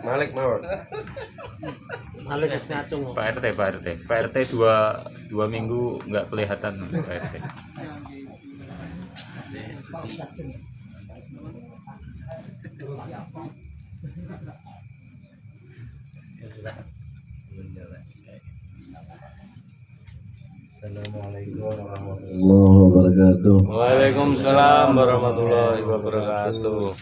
Malik mawon. Malik wis ngacung. Pak RT dua minggu nggak kelihatan Pak RT. Assalamualaikum warahmatullahi wabarakatuh. Waalaikumsalam warahmatullahi wabarakatuh.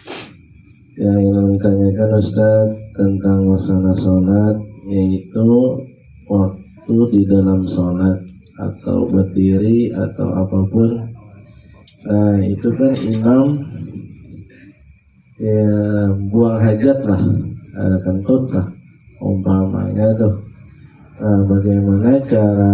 Yang ingin menanyakan Ustaz tentang masalah sholat, yaitu waktu di dalam sholat atau berdiri atau apapun. Nah itu kan imam ya buang hajat lah, kentut lah umpamanya tuh. Nah bagaimana cara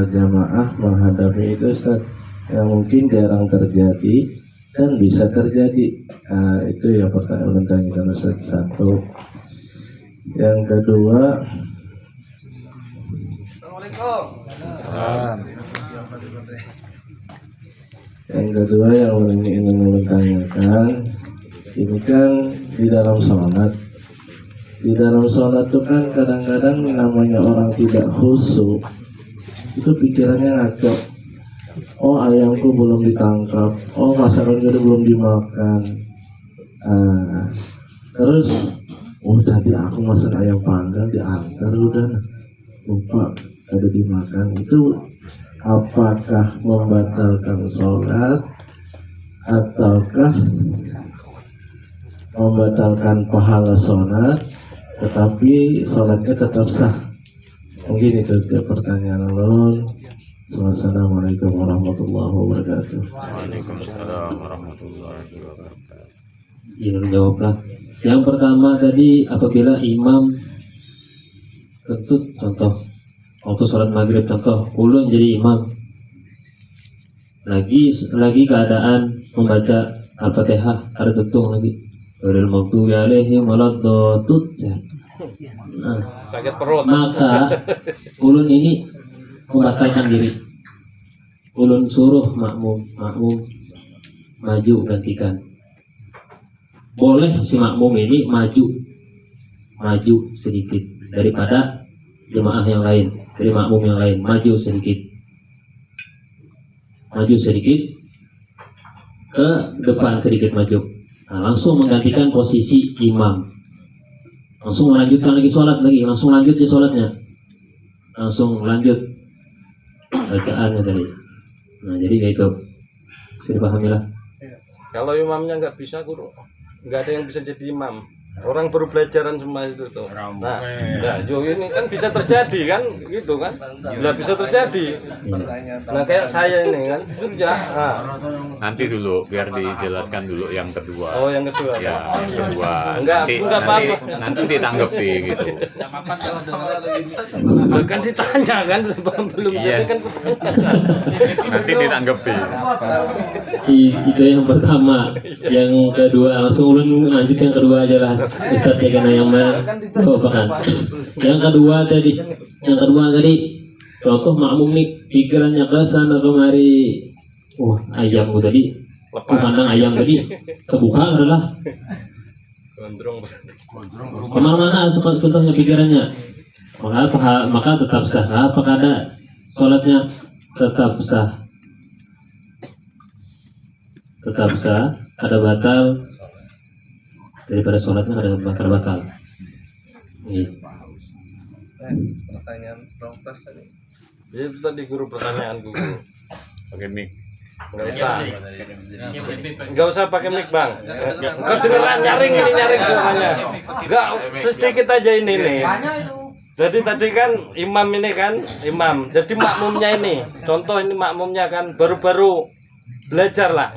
jamaah menghadapi itu Ustaz, yang mungkin jarang terjadi dan bisa terjadi. Nah itu yang pertanyaan tentang Ustaz satu. Yang kedua, yang ingin menanyakan, ini kan di dalam sholat. Di dalam sholat itu kan kadang-kadang namanya orang tidak khusyuk, itu pikirannya ngaco. Oh ayamku belum ditangkap, oh masakan juga belum dimakan. Terus, oh tadi aku masak ayam panggang diantar udah lupa ada dimakan. Itu apakah membatalkan sholat ataukah membatalkan pahala sholat, tetapi sholatnya tetap sah? Mungkin itu pertanyaan Allah. Wassalamualaikum warahmatullahi wabarakatuh. Waalaikumsalam warahmatullahi wabarakatuh. Ya, jawablah. Yang pertama tadi, apabila imam kentut, contoh waktu sholat maghrib, contoh ulun jadi imam, lagi keadaan membaca Al-Fatihah, ada tuntung lagi ghairil maghdubi alaihim waladdallin. Nah, Sakit perut. maka ulun ini membatalkan diri. Ulun suruh makmum maju gantikan. Boleh si makmum ini maju sedikit daripada jemaah yang lain, dari makmum yang lain, maju sedikit ke depan, sedikit maju. Nah, langsung menggantikan posisi imam, langsung melanjutkan lagi sholat lagi, langsung lanjut di sholatnya, langsung lanjut bacaannya tadi. Nah jadi kayak itu, sudah dipahami lah. Kalau imamnya nggak bisa, guru nggak ada yang bisa jadi imam. Orang baru belajaran semua itu tuh. Nah, ini kan bisa terjadi kan, gitu kan? Nggak bisa terjadi. Nah kayak saya ini kan sudah. Nah. Nanti dulu biar dijelaskan dulu yang kedua. Oh yang kedua. Ya yang kedua. Enggak apa-apa. Nanti ditanggapi gitu. Kan ditanya kan belum jadi kan. Nanti ditanggapi. Itu yang pertama. Yang kedua langsung ulun lanjut yang kedua aja lah. Ustaz ya karena yang mencobakan. Yang kedua tadi contoh makmum nih pikirannya ke sana kemari. Ayammu tadi, pandang ayam tadi kebuka adalah kemana-mana contohnya pikirannya. Maka tetap sah. Apakah ada sholatnya? Tetap sah. Ada batal daripada sholatnya, ada batal. Pertanyaan protes tadi. Itu tadi guru pertanyaan guru. Pakai mic. Nggak usah pakai mic bang. Kedengeran nyaring semuanya. Nggak sedikit aja ini nih. Jadi tadi kan imam. Jadi makmumnya ini. Contoh ini makmumnya kan baru belajar lah.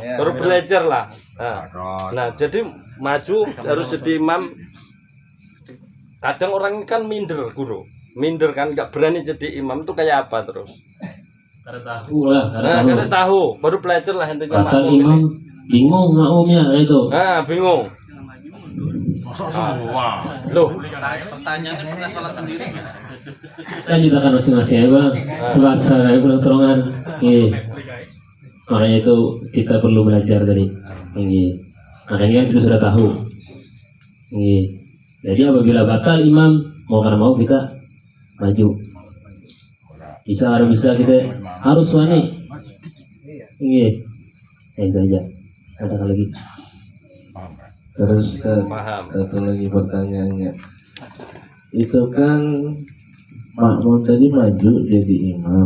Nah jadi maju harus jadi imam. Kadang orang ini kan minder kan nggak berani jadi imam itu kayak apa terus? Kada tahu, baru belajar lah intinya makmum imam ini. Bingung makmumnya itu. Bingung. Loh, Pertanyaannya pernah sholat sendiri nggak? Kan kita kan masing-masing ya bang. Bahasa kayak kurang serongan. Makanya itu kita perlu belajar dari ini. Makanya kita sudah tahu. Ini. Jadi apabila batal imam, mau karena mau kita maju. Bisa kita harus wani. Ini. Itu aja. Ada lagi. Terus Paham. satu lagi pertanyaannya, itu kan makmum tadi maju jadi imam.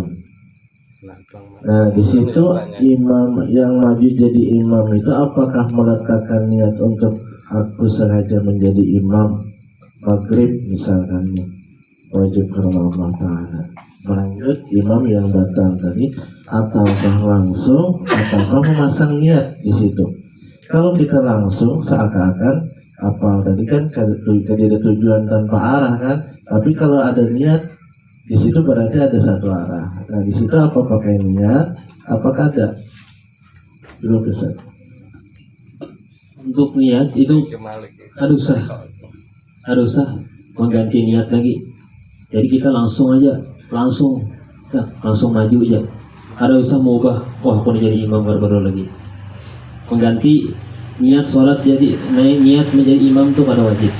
Nah di situ imam yang maju jadi imam itu apakah meletakkan niat untuk aku sengaja menjadi imam maghrib misalkan nih, wajib karena Allah Ta'ala, melanjut imam yang datang tadi, ataukah langsung ataukah memasang niat di situ. Kalau kita langsung seakan-akan apa tadi kan tidak tujuan tanpa arah kan, tapi kalau ada niat di situ berarti ada satu arah. Nah di situ apa pakai niat, apakah ada? Belum bisa. Untuk niat itu harus sah mengganti niat lagi. Jadi kita langsung maju aja. Ada usah mau ubah, wah aku jadi imam baru lagi. Mengganti niat sholat jadi niat menjadi imam itu pada wajib.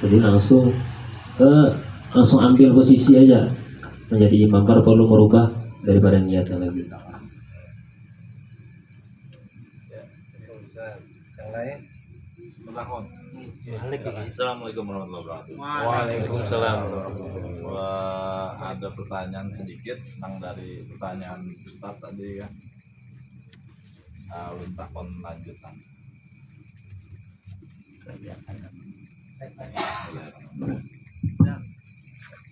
Jadi langsung ambil posisi aja menjadi imam, baru perlu merubah daripada niatnya lagi. Yang lain? Assalamualaikum warahmatullahi wabarakatuh. Waalaikumsalam. Ada pertanyaan sedikit tentang dari pertanyaan Ustaz tadi ya. Ulun takon lanjutan.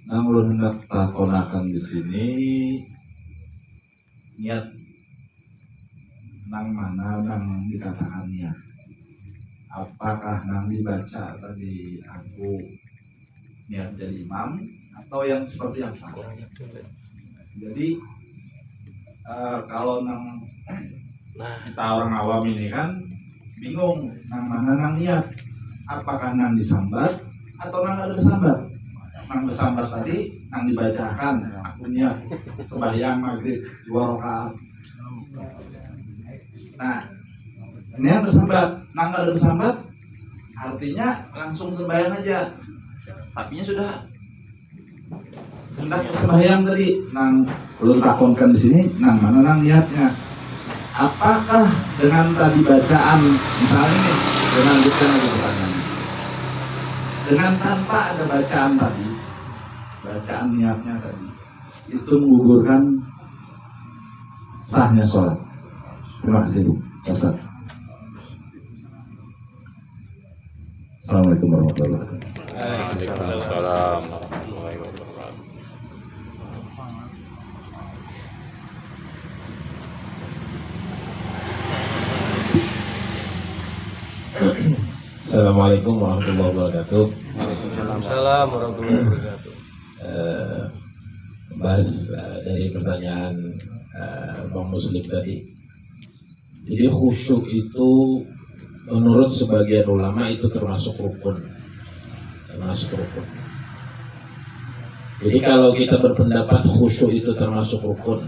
Nang ulun takonakan di sini niat nang mana nang dikatakan niat. Apakah nang dibaca tadi aku niat jadi imam atau yang seperti apa? Jadi kalau nang kita orang awam ini kan bingung nang mana nang niat, apakah nang disambat atau nang ada disambat. Nang disambat tadi nang dibacakan aku niat sembahyang maghrib 2 rakaat. Nah ini yang bersambat, nang ada bersambat artinya langsung sembahyang aja, tapinya sudah hendak sembahyang tadi. Nang perlu takonkan di sini nang mana nang niatnya. Apakah dengan tadi bacaan misalnya nih, dengan lanjutkan lagi pertanyaannya, dengan tanpa ada bacaan tadi, bacaan niatnya tadi itu menggugurkan sahnya sholat. Terima kasih Ustaz. Assalamualaikum warahmatullahi wabarakatuh. Waalaikumsalam warahmatullahi wabarakatuh. Assalamualaikum warahmatullahi wabarakatuh. Waalaikumsalam warahmatullahi wabarakatuh. Bahas dari pertanyaan Bang Muslim tadi. Jadi khusyuk itu menurut sebagian ulama itu termasuk rukun. Jadi kalau kita berpendapat khusyuk itu termasuk rukun,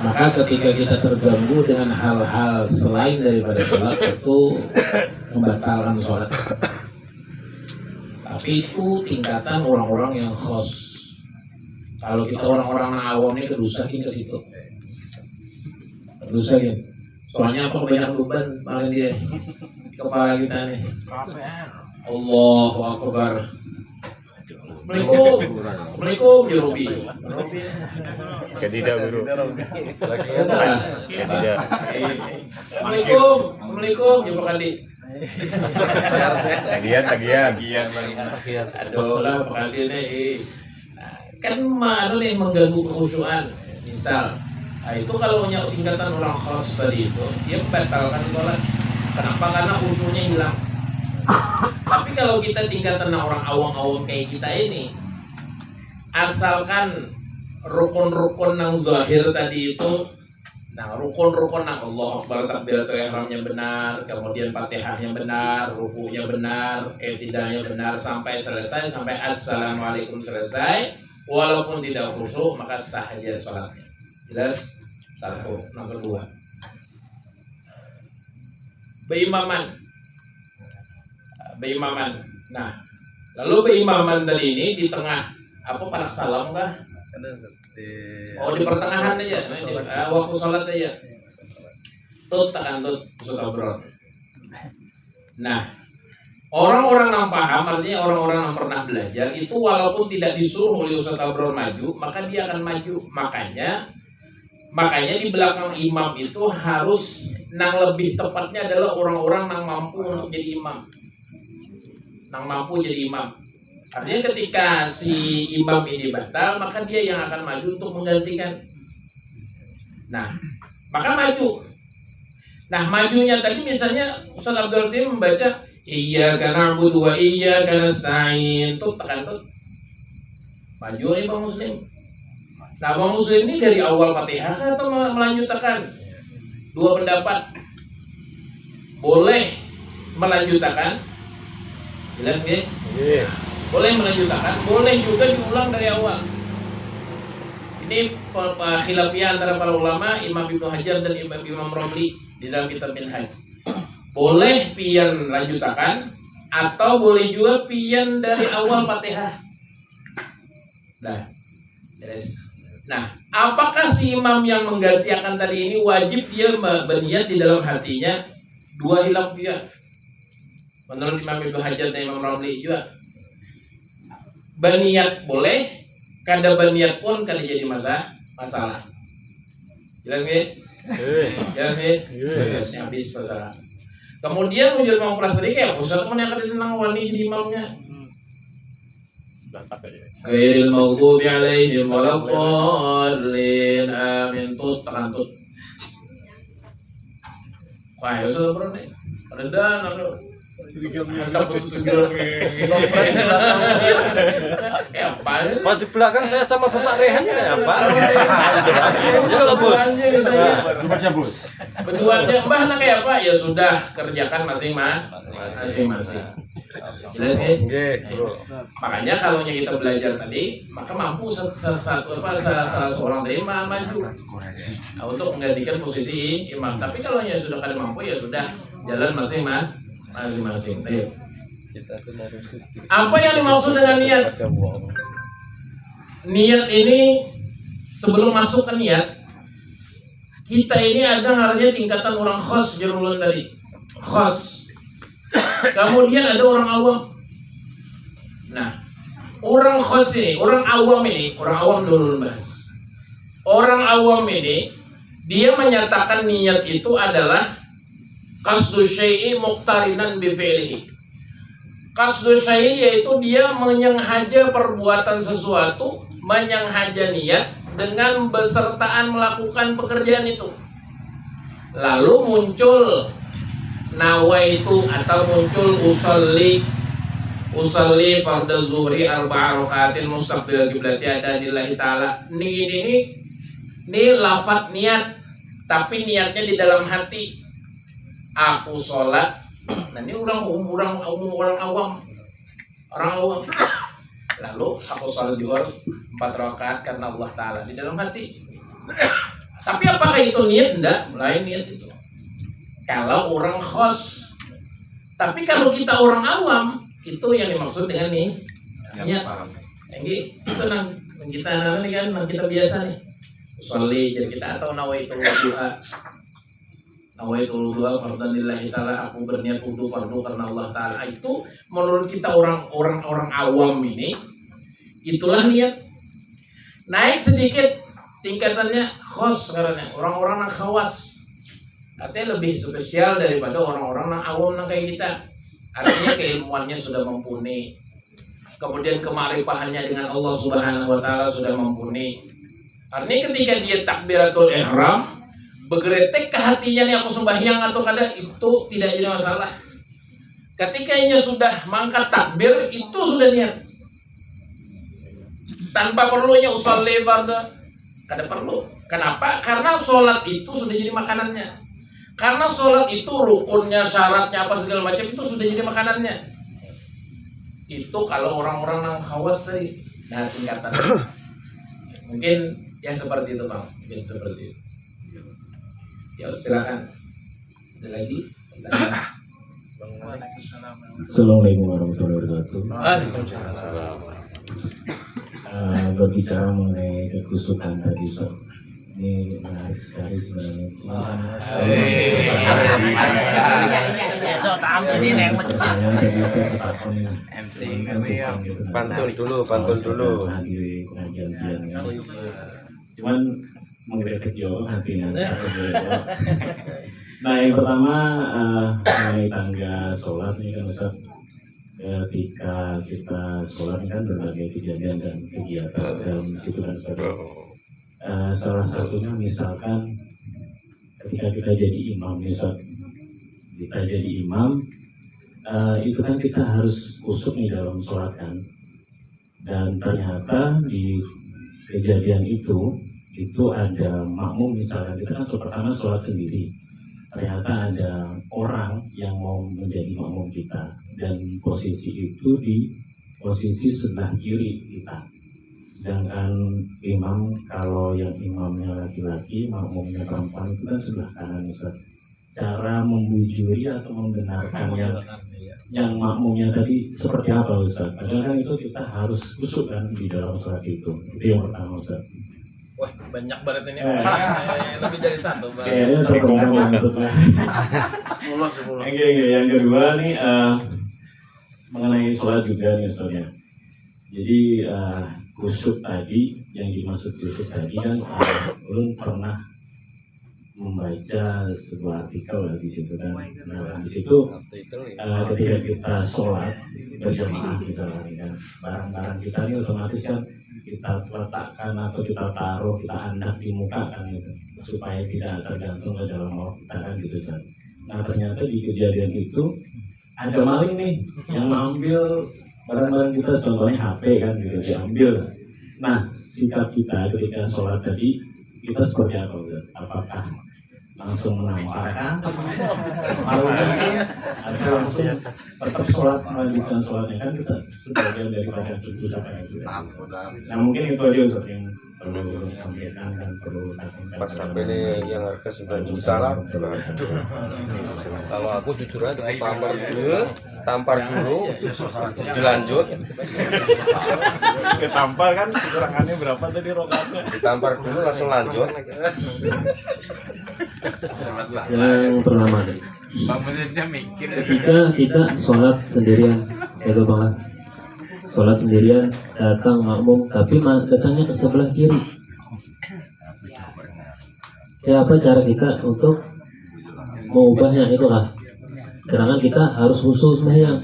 maka ketika kita terganggu dengan hal-hal selain daripada sholat itu membatalkan sholat. Tapi itu tingkatan orang-orang yang khos. Kalau kita orang-orang awam ini kedusakin ke situ. Kedusakin. Soalnya apa kebanyakan beban paling dia kepala kita nih. Allahu Akbar. Assalamualaikum ya Robi. Tidak guru. Tidak. Assalamualaikum ya Pak Kali. Tagihan. Aduh lah Pak Kali nih. Kan mana nih mengganggu kekhusyuan. Misal, nah itu kalau punya tingkatan orang khos tadi itu, dia batalkan sholat. Kenapa? Karena khusyuknya hilang. Tapi kalau kita tingkatan orang awam-awam kayak kita ini, asalkan rukun-rukun yang zahir tadi itu, nah rukun-rukun yang Allah Akbar, takbiratul ihramnya benar, kemudian Fatihahnya benar, rukunya benar, i'tidalnya benar sampai selesai, sampai assalamualaikum selesai, walaupun tidak khusyuk maka sah aja sholatnya. Jelas? Satu. Nomor 2. Beimaman. Nah, lalu beimaman tadi ini di tengah apa pada salam kah? Oh, di pertengahan aja. Waktu sholat aja. Tut tekan tut sudah bro. Nah, orang-orang yang paham, artinya orang-orang yang pernah belajar itu walaupun tidak disuruh oleh Ustaz Abror maju, maka dia akan maju. Makanya di belakang imam itu harus nang lebih tepatnya adalah orang-orang yang mampu untuk jadi imam. Nang mampu jadi imam. Artinya ketika si imam ini batal, maka dia yang akan maju untuk menggantikan. Nah, maka maju. Nah, majunya tadi misalnya Ustaz Abdul Tim membaca iyyaka na'budu wa iyyaka nasta'in, tuh tekan tuh. Maju nih Bang Muslim. Nah, Bang Muslim ini dari awal Fatihah atau melanjutkan? Dua pendapat. Boleh melanjutkan. Jelas ya? Boleh melanjutkan, boleh juga diulang dari awal. Ini khilafiyah antara para ulama, Imam Ibnu Hajar dan Imam Romli di dalam kitab Minhaj. Boleh pian lanjutkan atau boleh juga pian dari awal Fatihah. Nah, apakah si imam yang menggantikan tadi ini wajib dia berniat di dalam hatinya dua khilafiyah? Menurut Imam Ibnu Hajar dan Imam Romli juga berniat boleh, kada berniat pun kada jadi masalah. Jelas nggak? Jelas nggak? Habis masalah. Kemudian menjadi mau prasadi kayak Ustaz pun yang kada tentang wani jadi imamnya. Ghairil maghdubi alaihim waladdallin. Amin. Tut tekan tut. Wah, itu bro nih. Rendah naruh. Pas di belakang saya sama Bapak Rehan ya apa? Berduanya mbah nak kayak apa? Ya sudah kerjakan masing-masing. Jelas ya? Makanya kalau kita belajar tadi, maka mampu salah seorang dari maju untuk menggantikan posisi imam. Tapi kalau yang sudah kada mampu ya sudah jalan masing-masing. Apa yang dimaksud dengan niat? Niat ini sebelum masuk ke niat, kita ini ada namanya tingkatan orang khos jurulun tadi. Khos. Kemudian ada orang awam. Nah, orang khos ini, orang awam dulu bahas. Orang awam ini dia menyatakan niat itu adalah qasdu syai'i muqtarinan bi fi'lihi. Qasdu syai'i yaitu dia menyenghaja perbuatan sesuatu, menyenghaja niat dengan besertaan melakukan pekerjaan itu. Lalu muncul nawaitu atau muncul usalli fardhu zuhri arba'a rakaatin mustaqbil qiblati ada lillahi ta'ala. Ini lafaz niat, tapi niatnya di dalam hati. Aku sholat, nah ini orang awam. Lalu aku sholat zuhur 4 rakaat karena Allah Ta'ala di dalam hati. Tapi apakah itu niat? Enggak, lain niat itu. Kalau orang khos. Tapi kalau kita orang awam, itu yang dimaksud dengan nih niat. Jadi itu nang kita namanya kan nang kita biasa nih. Sholli jadi kita atau nawaitul duha. Nawaitul duha fardhan lillahi ta'ala, aku berniat wudu fardu karena Allah Ta'ala. Itu menurut kita orang awam ini itulah niat. Naik sedikit tingkatannya khos karena orang-orang yang khawas. Artinya lebih spesial daripada orang-orang yang awam yang kayak kita. Artinya keilmuannya sudah mumpuni. Kemudian kemarifahannya dengan Allah Subhanahu wa taala sudah mumpuni. Artinya ketika dia takbiratul ihram, bergeretek ke hatinya nih aku sembahyang atau kada, itu tidak jadi masalah. Ketika ia sudah mangkat takbir, itu sudah niat. Tanpa perlunya usolli fardhu, kada perlu. Kenapa? Karena sholat itu sudah jadi makanannya. Karena sholat itu rukunnya, syaratnya apa segala macam itu sudah jadi makanannya. Itu kalau orang-orang yang khawas tadi. Nah tingkatan mungkin Ya seperti itu Bang, mungkin seperti itu. Ya silakan. Ada lagi? Assalamualaikum warahmatullahi wabarakatuh. Waalaikumsalam. Berbicara mengenai kekusukan tadi, Sob, ini menarik sekali sebenarnya. Pantun dulu. Cuman menggerakkan jauh hati nanti. Nah, yang pertama mengenai tangga sholat ini kan Ustaz, ketika kita sholat kan berbagai kejadian dan kegiatan dalam situ kan Ustaz. Salah satunya misalkan ketika kita jadi imam, Ustaz, kita jadi imam, itu kan kita harus khusyuk nih dalam sholat kan. Dan ternyata di kejadian itu ada makmum, misalkan kita kan pertama sholat sendiri, ternyata ada orang yang mau menjadi makmum kita, dan posisi itu di posisi sebelah kiri kita. Sedangkan imam, kalau yang imamnya laki-laki, makmumnya perempuan, itu kan sebelah kanan, Ustaz. Cara membujuri atau membenarkan yang makmumnya tadi seperti apa, Ustaz? Padahal kan itu kita harus khusyuk kan di dalam sholat itu. Itu yang pertama, Ustaz. Wah, banyak banget ini. Lebih dari satu Bang. Kayaknya terkongkong maksudnya. Yang kedua nih mengenai sholat juga nih Ustaznya. Jadi khusyuk tadi, yang dimaksud khusyuk tadi kan ulun pernah membaca sebuah artikel di situ kan. Nah, di situ ketika kita sholat berjamaah misalnya kan, barang-barang kita ini otomatis kan kita letakkan atau kita taruh, kita angkat di muka kan gitu, supaya tidak tergantung ke dalam mau kita kan gitu kan. Nah, ternyata di kejadian itu ada maling nih yang mengambil barang-barang kita, contohnya HP kan gitu, diambil. Nah, sikap kita ketika sholat tadi, kita seperti apa? Apakah langsung menamparkan atau langsung tetap sholat, melanjutkan sholatnya kan kita sebagian daripada keputusan itu. Nah, mungkin itu aja Ustaz yang perlu sampaikan dan perlu Pas sampai ini yang harga 9 juta lah. Kalau aku jujur aja, tampar dulu, dilanjut. Ketampar kan kekurangannya berapa tadi rokaatnya? Ditampar dulu langsung lanjut. Yang pertama, ketika kita sholat sendirian, itu Bang, sholat sendirian, datang makmum, tapi datangnya ke sebelah kiri. Ya, apa cara kita untuk mengubahnya itu lah? Sedangkan kita harus khusus sembahyang.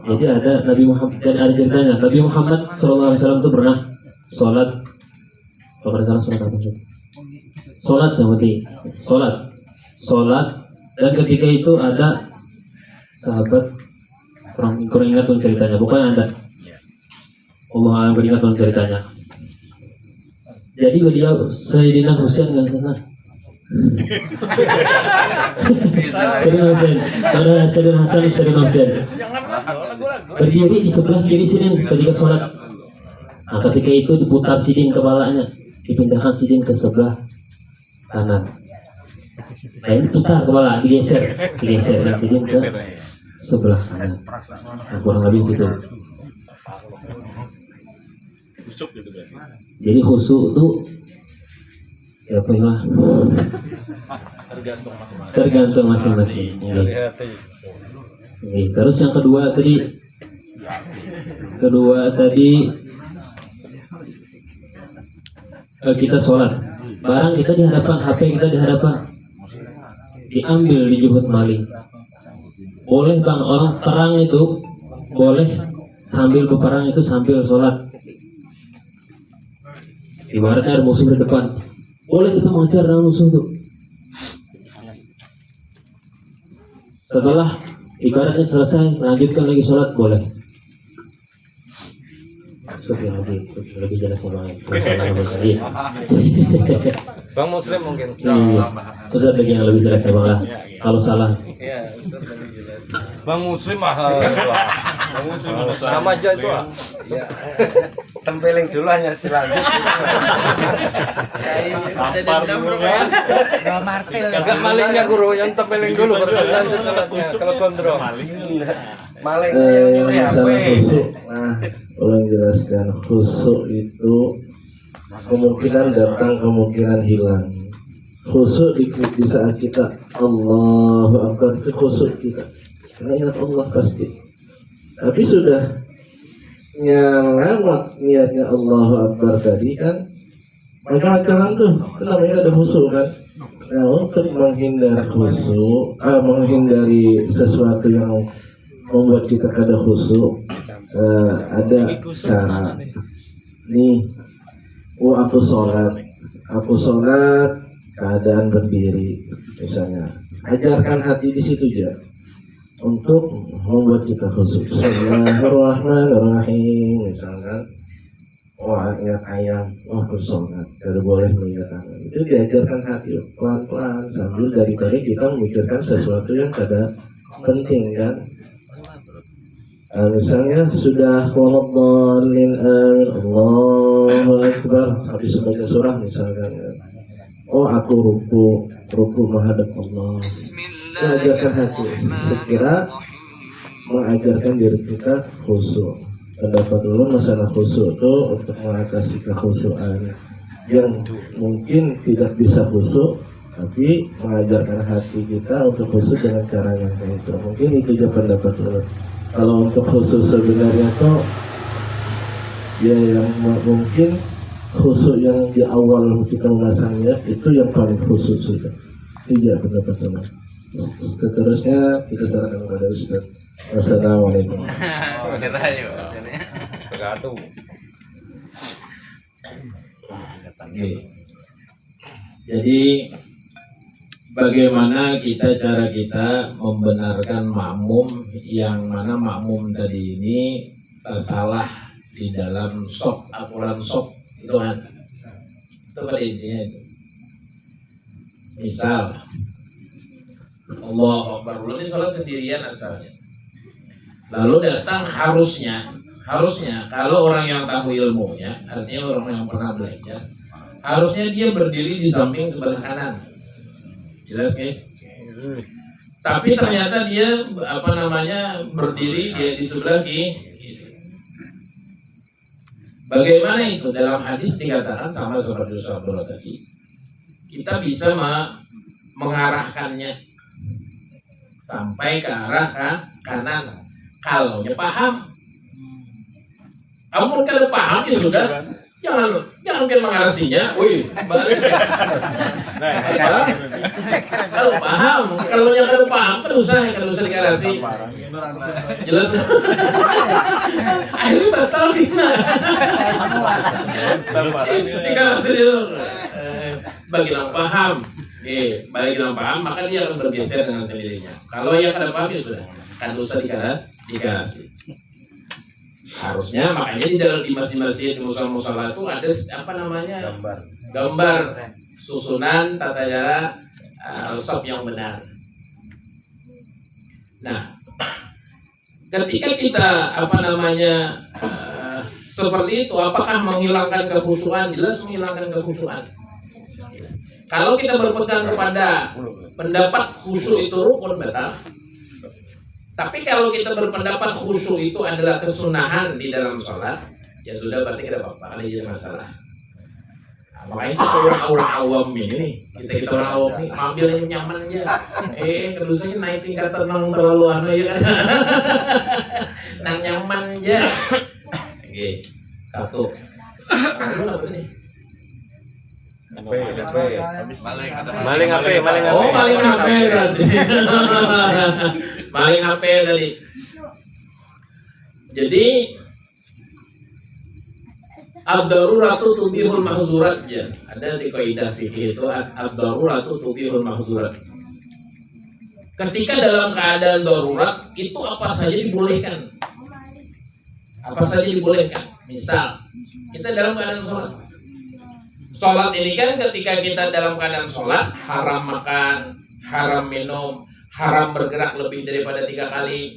Jadi ada Nabi Muhammad, dan ada ceritanya Nabi Muhammad SAW itu pernah sholat, kalau ada salah sholat apa? Sholat yang penting, sholat, dan ketika itu ada sahabat, kurang ingat tuh ceritanya, pokoknya ada, Allah alam beringat tuh ceritanya. Jadi beliau Sayyidina Husain yang sana, Sayyidina Husain berdiri di sebelah kiri sidin ketika sholat. Nah, ketika itu diputar sidin kepalanya, dipindahkan sidin ke sebelah kanan. Nah, ini putar kepala, digeser dan sidin ke sebelah kanan. Nah, kurang lebih gitu. Jadi khusyuk itu ya pernah tergantung masing-masing. Terus yang kedua tadi kita sholat, barang kita di hadapan, HP kita di hadapan, diambil, dijemput maling. Boleh Bang, orang perang itu boleh sambil berperang itu sambil sholat. Ibaratnya ada musuh di depan, boleh kita mengejar dengan musuh itu. Setelah ibaratnya selesai, lanjutkan lagi sholat, boleh. Yang lebih jelas sama Bang Muslim mungkin. Ustaz lagi yang lebih jelas sama kalau salah. Bang Muslim mahal. Bang Muslim sama aja itu. Tempelin dulu hanya dilanjut. Tampar dulu kan. Enggak malingnya guru, yang tempelin dulu baru lanjut sholatnya. Kalau kontrol. Maling Masalah khusyuk. Nah, ulang jelaskan khusyuk itu kemungkinan datang, kemungkinan hilang. Khusyuk di saat kita Allahu Akbar itu khusyuk kita. Karena ingat Allah pasti. Tapi sudah lewat niatnya Allahu Akbar tadi kan macam-macam tuh, itu namanya ada khusyuk kan. Nah, untuk menghindari khusyuk, menghindari sesuatu yang membuat kita kada khusyuk, ada cara. Nih, aku sholat keadaan berdiri, misalnya. Ajarkan hati di situ aja untuk membuat kita khusyuk. Bismillahirrahmanirrahim, misalkan. Ingat ayam, bersolat, tidak boleh mengingat tangan. Itu diajarkan hati pelan-pelan sambil daripada kita memikirkan sesuatu yang kada penting kan. Misalnya sudah waladhdallin amin, Allahu Akbar, habis baca surah misalkan. Aku ruku menghadap Allah. Mengajarkan hati, sekira mengajarkan diri kita khusyuk. Pendapat dulu masalah khusyuk itu untuk mengatasi kekhusyukan yang mungkin tidak bisa khusyuk, tapi mengajarkan hati kita untuk khusyuk dengan cara yang kayak itu. Mungkin itu juga pendapat dulu. Kalau untuk khusyuk sebenarnya tuh ya yang mungkin khusyuk yang di awal kita memasangnya itu yang paling khusyuk sudah. Tidak pendapat dulu. Seterusnya kita serahkan kepada Ustaz. Wassalamualaikum. Jadi bagaimana cara kita membenarkan makmum yang mana makmum tadi ini tersalah di dalam aturan shop itu kan? Itu pada intinya itu. Misal Allah Akbar, ini sholat sendirian asalnya. Lalu datang harusnya kalau orang yang tahu ilmunya, artinya orang yang pernah belajar, harusnya dia berdiri di samping sebelah kanan. Jelas ya? Tapi ternyata dia berdiri di sebelah kiri. Bagaimana itu? Dalam hadis dikatakan sama seperti Ustaz Abdullah tadi. Kita bisa mengarahkannya sampai ke arah kanan. Kalau dia paham. Kamu kalau paham ya sudah. Jangan biar mengarasinya. Balik. Kalau paham, kalau yang kalau paham kan usah dikarasi. Jelas. Akhirnya batal dikarasi dulu. Bagi yang paham, bagi yang paham maka dia akan bergeser dengan sendirinya. Kalau yang kada paham ya sudah, kan usah dikarasi. Harusnya makanya di masjid-masjid di musola itu ada gambar susunan tata cara shop yang benar. Nah, ketika kita seperti itu, apakah menghilangkan kekhusyuan? Jelas menghilangkan kekhusyuan. Kalau kita berpegang kepada pendapat khusyuk itu rukun betul. Tapi kalau kita berpendapat khusyuk itu adalah kesunahan di dalam sholat, ya sudah berarti tidak apa-apa, ada jadi masalah. Makanya kita orang awam ini, kita orang awam ini ambil yang nyaman aja. Kedusanya naik tingkatan nang terlalu aneh ya kan? Nang nyaman aja. Oke, satu. Apa nih? Maling HP. Oh, maling HP tadi. Maling HP tadi. Jadi ad-daruratu tubihul mahzurat ya. Ada di kaidah fikih itu ad-daruratu tubihul mahzurat. Ketika dalam keadaan darurat itu apa saja dibolehkan. Apa saja dibolehkan. Misal kita dalam keadaan sholat. Sholat ini kan ketika kita dalam keadaan sholat, haram makan, haram minum, haram bergerak lebih daripada 3 kali.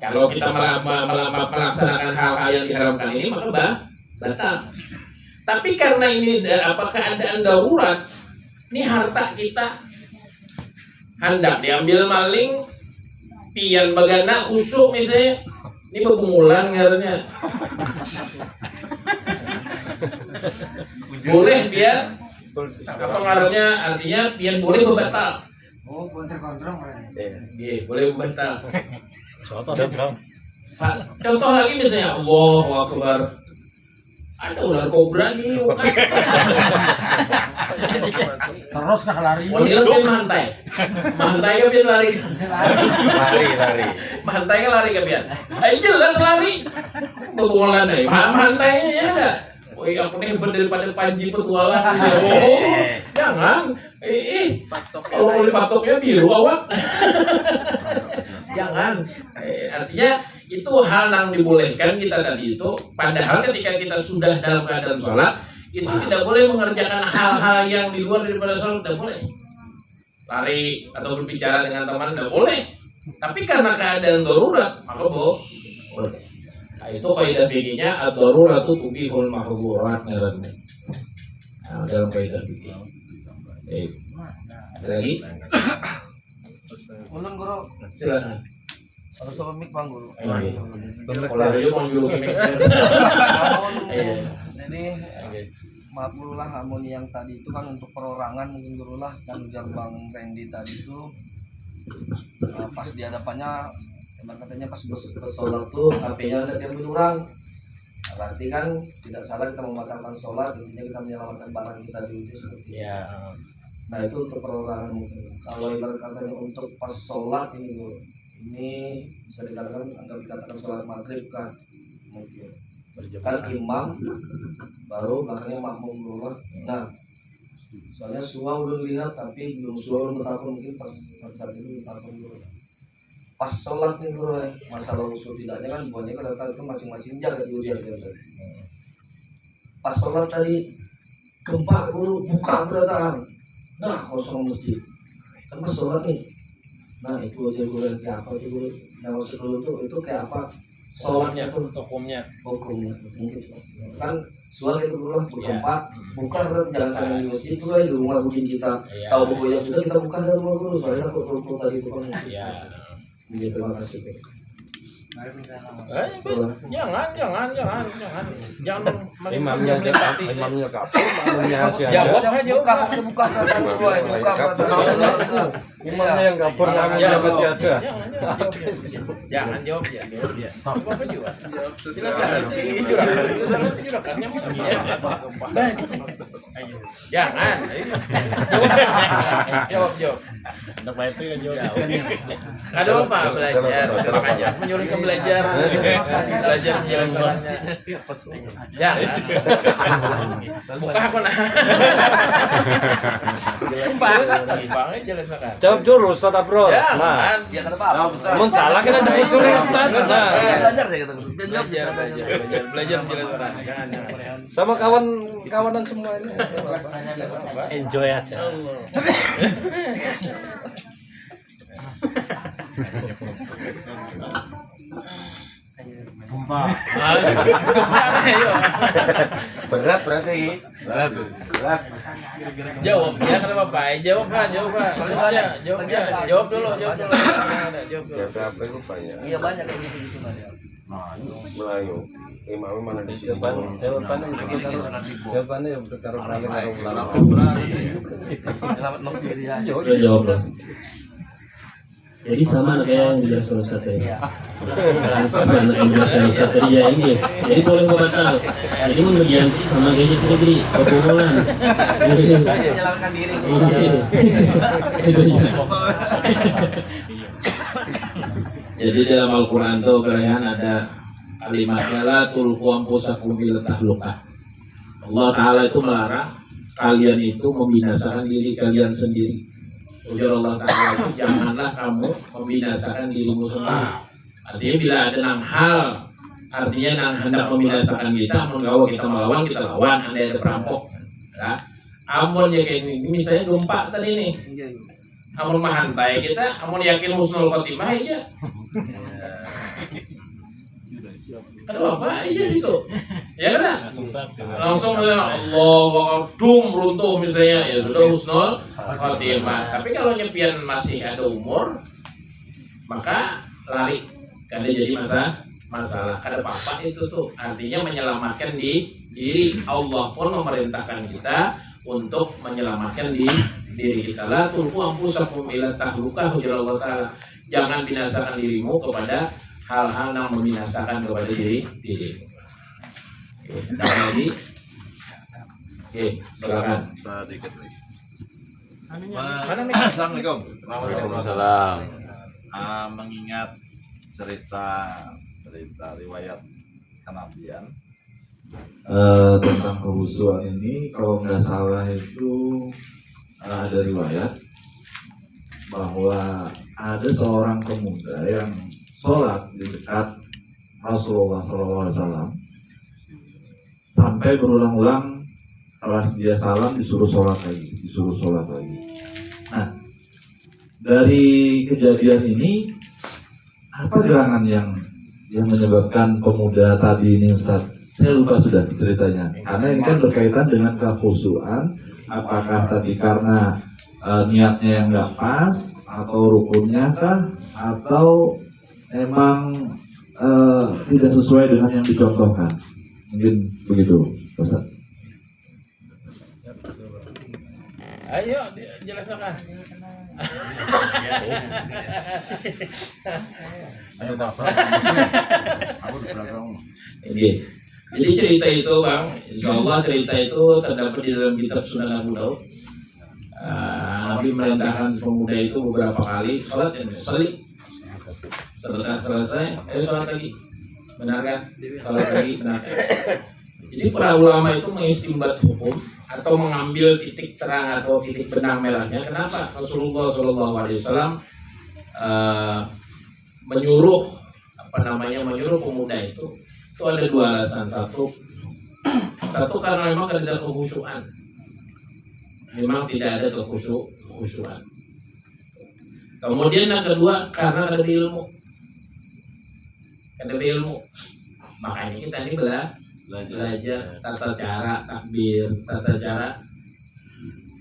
Kalau kita melaksanakan hal-hal yang diharamkan ini maka batal. Tapi karena ini keadaan darurat, ini harta kita hendak diambil maling, pian bagana khusuk misalnya, ini bebungulan ngarannya. Boleh biar apa ngarannya, artinya pian boleh berbatal. Oh, kontrol. Iya, boleh berbatal. Contoh lagi misalnya Allahu Akbar, ada ular kobra nih Terus kah lari? Wanita kan mantai kan biar lari mantai kan lari kan biar jelas lari bebulan nih mantainya ya ada. Oh iya, aku nih daripada Panji petualang. Oh, jangan. Kalau patoknya biru awak. Jangan. Artinya itu hal yang dibolehkan kita tadi itu. Padahal ketika kita sudah dalam keadaan sholat, itu tidak boleh mengerjakan hal-hal yang di luar daripada sholat, tidak boleh. Lari atau berbicara dengan teman tidak boleh. Tapi karena keadaan darurat, maka boleh. Nah, itu kaidah fikihnya ad-daruratu tubihul mahdhurat ngarannya. Nah, dalam kaidah fikih. Ada lagi? Ulun guru. Silakan. Harus sama mic Bang Guru. Kalau ada yang mau juluki mic. Jadi maaf dulu lah, amun yang tadi itu kan untuk perorangan mungkin dulu lah, kan ujar Bang Randy tadi itu pas di hadapannya katanya pas bersolat tuh HP-nya ada yang orang. Berarti kan tidak salah kita membatalkan sholat, intinya kita menyelamatkan barang kita dulu seperti itu. Ya. Nah itu untuk perorangan mungkin. Kalau ibarat katanya untuk pas sholat ini bisa dikatakan agar dikatakan sholat maghrib kan mungkin. Kan imam baru belakangnya makmum dulu. Nah soalnya suah udah lihat tapi belum suah udah bertakun, mungkin pas saat itu bertakun dulu. Pas sholat nih guru, masalah usul tidaknya kan buahnya kan itu masing-masing jaga di ujian tadi. Pas sholat tadi gempa guru buka berdatangan, nah kosong masjid. Kan pas sholat nih, nah itu aja guru kayak apa tuh guru? Yang maksud dulu tuh itu kayak apa? Sholatnya tuh hukumnya mungkin kan sholat itu guru lah bergempa, buka jangan di masjid itu lah di rumah bikin kita tahu buku yang sudah kita buka dari rumah guru. Soalnya aku tuh tadi itu kan. Terima kasih. Jangan Imamnya kapur, buka imamnya yang kapur, imamnya masih ada. Jangan jawab ya. Jangan. Jawab. Ada apa belajar? Makanya menyuruh ke belajar menjelaskannya. Jangan. Buka apa nah? Bang jelaskan. Jawab dulu Ustaz Bro. Nah, ya kan Pak. mun salah kita ada curi Ustaz. Belajar saya kata. Belajar menjelaskan. Jangan. Sama kawanan semua ini. Enjoy aja. Berat berarti. Berat. Jawab ya kan Bapak. Jawab dulu. Iya banyak kayak gitu banyak. Melayu. Imamnya mana di jawabannya yang bertaruh Selamat maghfir ya. Udah jawab lah. Jadi sama kayak yang dijelaskan Ustaz tadi. Sama yang dijelaskan Ustaz tadi ya ini. Jadi boleh membatal. Jadi mau bagian sama kayak gitu tadi perkumpulan. Menyelamatkan diri. Itu bisa. Jadi dalam Al-Quran itu kalian ada kalimatnya la tulqu anfusakum ila tahlukah. Allah Ta'ala itu melarang kalian itu membinasakan diri kalian sendiri. Ujar Allah Ta'ala itu janganlah kamu membinasakan dirimu sendiri. Artinya bila ada enam hal, artinya yang hendak membinasakan kita, kalau kita melawan, kita lawan. Andai ada perampok, ya. Amun ya kayak ini, misalnya gempa tadi nih. Amun mahantai kita, amun yakin husnul khotimah aja. Aduh apa aja situ, ya kan? Langsung Allah dung runtuh misalnya, ya sudah husnul khotimah. Tapi kalau nyepian masih ada umur, maka lari karena jadi masalah. Kada apa-apa itu tuh artinya menyelamatkan diri. Allah pun memerintahkan kita untuk menyelamatkan diri kita. La tulqu anfusakum ila tahluka, ujar Allah Ta'ala. Jangan binasakan dirimu kepada hal-hal yang membinasakan kepada dirimu. Oke, lagi. Oke, silakan. Sedikit lagi. Mana Assalamualaikum. Waalaikumsalam. Mengingat cerita riwayat kenabian Tentang kehusuan ini, kalau nggak salah itu ada riwayat bahwa ada seorang pemuda yang sholat di dekat Rasulullah SAW sampai berulang-ulang setelah dia salam disuruh sholat lagi. Nah, dari kejadian ini apa gerangan yang menyebabkan pemuda tadi ini, Ustaz? Saya lupa sudah ceritanya. Karena ini kan berkaitan dengan kekhusyuan. Apakah tadi karena niatnya yang nggak pas, atau rukunnya kah, atau emang tidak sesuai dengan yang dicontohkan? Mungkin begitu, Ustaz. Ayo jelaskan. ayo Bapak. Aku di belakang. Oke. Jadi cerita itu Bang, insya Allah cerita itu terdapat di dalam kitab Sunan Abu Daud. Nabi merintahkan pemuda itu beberapa kali sholat, setelah selesai, ayo sholat lagi, benar kan? Sholat lagi, benar. Jadi para ulama itu mengistimbat hukum atau mengambil titik terang atau titik benang merahnya. Kenapa Rasulullah SAW menyuruh pemuda itu ada dua alasan. Satu karena memang tidak ada kekhusyuan, memang tidak ada kekhusyuan. Kemudian yang kedua karena ada ilmu, makanya kita ini belajar tata cara takbir, tata cara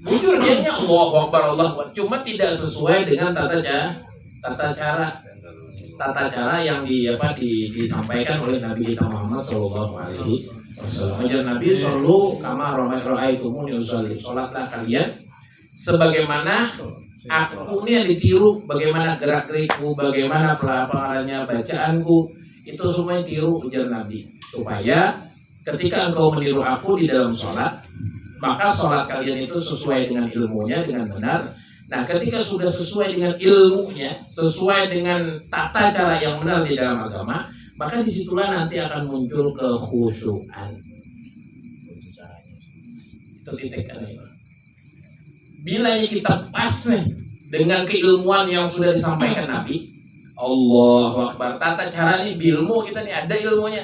jujur dia Allahu Akbar, cuma tidak sesuai dengan tata cara yang disampaikan oleh Nabi kita Muhammad Shallallahu Alaihi Wasallam. Ajar Nabi Sallu kama ra'aitumuni usolli, sholatlah kalian sebagaimana aku ini yang ditiru, bagaimana gerak gerikku, bagaimana pelafalannya, bacaanku, itu semuanya tiru, ujar Nabi, supaya ketika engkau meniru aku di dalam sholat, maka sholat kalian itu sesuai dengan ilmunya, dengan benar. Nah, ketika sudah sesuai dengan ilmunya, sesuai dengan tata cara yang benar di dalam agama, maka disitulah nanti akan muncul kekhusyuan. Itu titik kan itu. Bila kita pas nih dengan keilmuan yang sudah disampaikan Nabi, Allahu Akbar, tata cara ini ilmu kita nih ada ilmunya.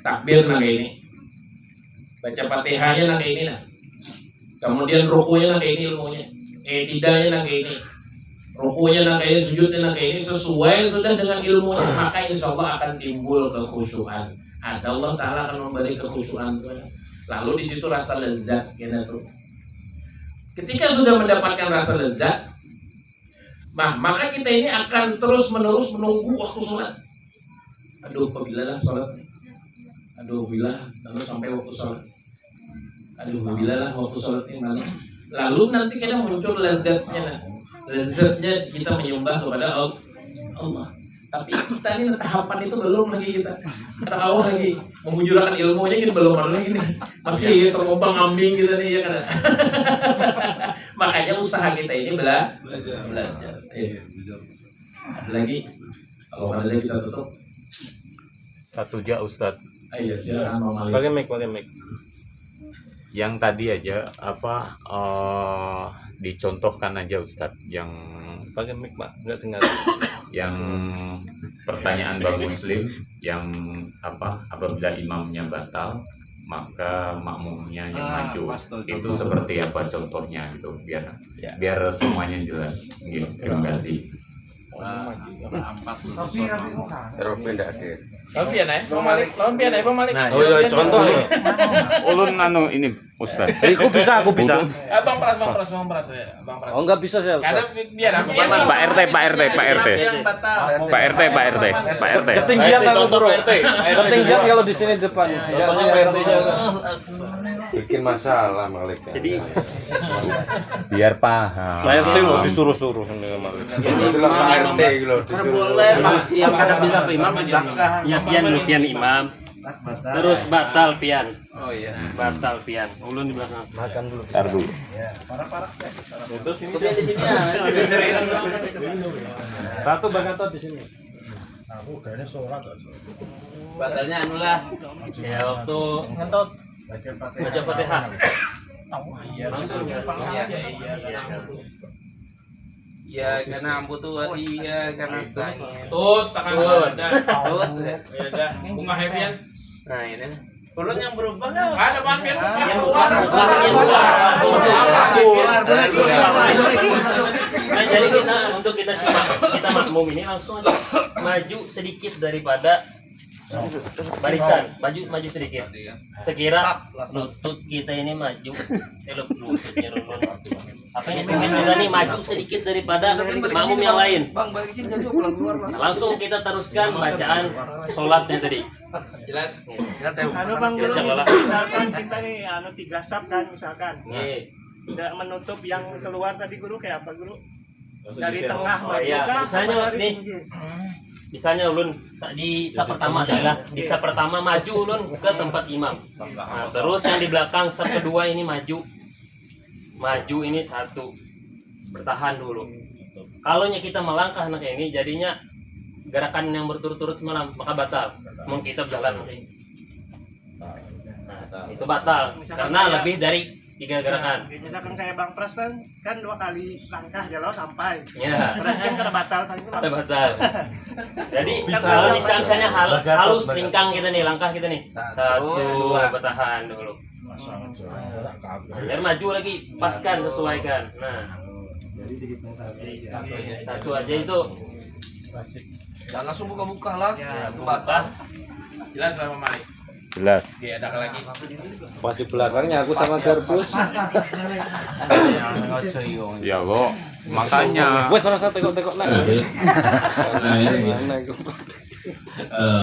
Takbir nang ini, baca Fatihahnya nang ini nah. Kemudian rukunya nang ini ilmunya. Tidaknya nang ini, rukunya nang ini, sujudnya nang ini, sesuai sudah dengan ilmunya, maka insya Allah akan timbul kekhusyuan. Ada Allah Ta'ala akan memberi kekhusyuan. Lalu di situ rasa lezat kita tuh. Ketika sudah mendapatkan rasa lezat, maka kita ini akan terus menerus menunggu waktu sholat. Aduh, bila lah sholat. Aduh, bila lalu sampai waktu sholat. Aduh, bila lah waktu sholat ini malam. Lalu nanti kita muncul lezatnya kita menyembah kepada Allah. Tapi kita ini tahapan itu belum lagi, kita tahu lagi memujurkan ilmunya kita belum ada lagi nih, masih terombang ambing kita nih ya kan. Makanya usaha kita ini belajar. Ada lagi, kalau ada lagi kita tutup. Satu aja Ustadz. Ayo silakan Mama. Pakai mic. Yang tadi aja dicontohkan aja Ustadz, yang pakai mic Pak, nggak dengar. Yang pertanyaan Bang Muslim yang apabila imamnya batal maka makmumnya yang maju, itu seperti apa contohnya gitu, biar semuanya jelas gitu. Terima kasih. Robin tidak hadir. Lawan pian ae, Bang Malik. Oh iya, contoh nih. Ulun anu ini Ustaz. Aku bisa. Bang Pras ya. Bang Pras. Oh enggak bisa saya. Karena biar aku Pak RT. yang batal. Pak RT. Ketinggian aku bro. Ketinggian kalau di sini depan. Bikin masalah Malik. Jadi Biar paham. Pak RT mau disuruh-suruh sama Malik. Itulah Pak RT gitu disuruh. Yang kada bisa ke imam di belakang. Ya pian imam. Terus batal pian. Oh iya. Batal pian. Ulun di belakang. Makan dulu. Ntar dulu. Terus ini Di sini ya. satu Bang Gatot di sini. Batalnya anu lah. Ya waktu Ngentot. baca Fatihah. Langsung ya karena ambu tuh iya karena tut tangan ada tut ya udah bunga Hebian. Nah ini urut yang berubah enggak ada Pian yang keluar Nah, jadi untuk kita makmum ini langsung aja maju sedikit daripada barisan, maju sedikit. Sekira lutut kita ini maju, lututnya runun. Apa ini kita nih maju sedikit daripada makmum yang lain. Bang, balik sini jauh pulang keluar lah. Langsung kita teruskan bacaan sholatnya tadi. jelas. Kita tahu. Anu Bang Guru, Siapa? misalkan kita nih 3 sab kan misalkan. Nih, Tidak menutup yang keluar tadi Guru kayak apa Guru? Dari tengah Oh, maju iya. kah? Misalnya Apa dari nih. pinggir? misalnya ulun di sab pertama adalah di sab pertama maju ulun ke tempat imam. Nah, terus yang di belakang sab kedua ini maju ini satu, bertahan dulu. Kalau kita melangkah nah kayak ini jadinya gerakan yang berturut-turut semalam maka batal. Mau kita berjalan nanti. Nah, itu batal karena lebih dari 3 gerakan. Misalkan kayak Bang Pras kan 2 kali langkah jalan sampai. Ya, Berarti kan kena batal kan itu. ada batal. Jadi kalau misalnya halus lingkang kita nih, langkah kita nih. 1, bertahan dulu. Biar maju lagi, paskan, sesuaikan. Nah, jadi satu aja itu. Jangan langsung buka-buka lah. Itu batal. Jelas lah Malik. Jelas. Dia ada lagi. Masih belakangnya aku sama Garbus. Ya kok. Makanya. Wes rasa tekok-tekok lah.